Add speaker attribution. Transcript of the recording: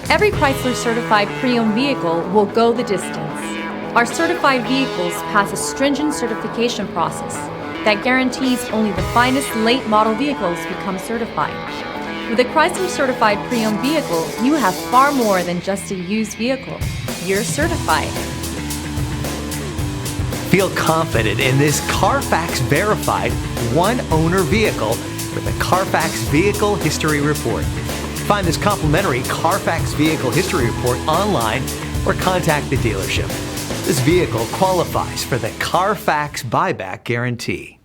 Speaker 1: Every Chrysler certified pre-owned vehicle will go the distance. Our certified vehicles pass a stringent certification process that guarantees only the finest late model vehicles become certified. With a Chrysler certified pre-owned vehicle, you have far more than just a used vehicle. You're certified.
Speaker 2: Feel confident in this Carfax verified one-owner vehicle with a Carfax Vehicle History Report. Find this complimentary Carfax Vehicle History Report online or contact the dealership. This vehicle qualifies for the Carfax Buyback Guarantee.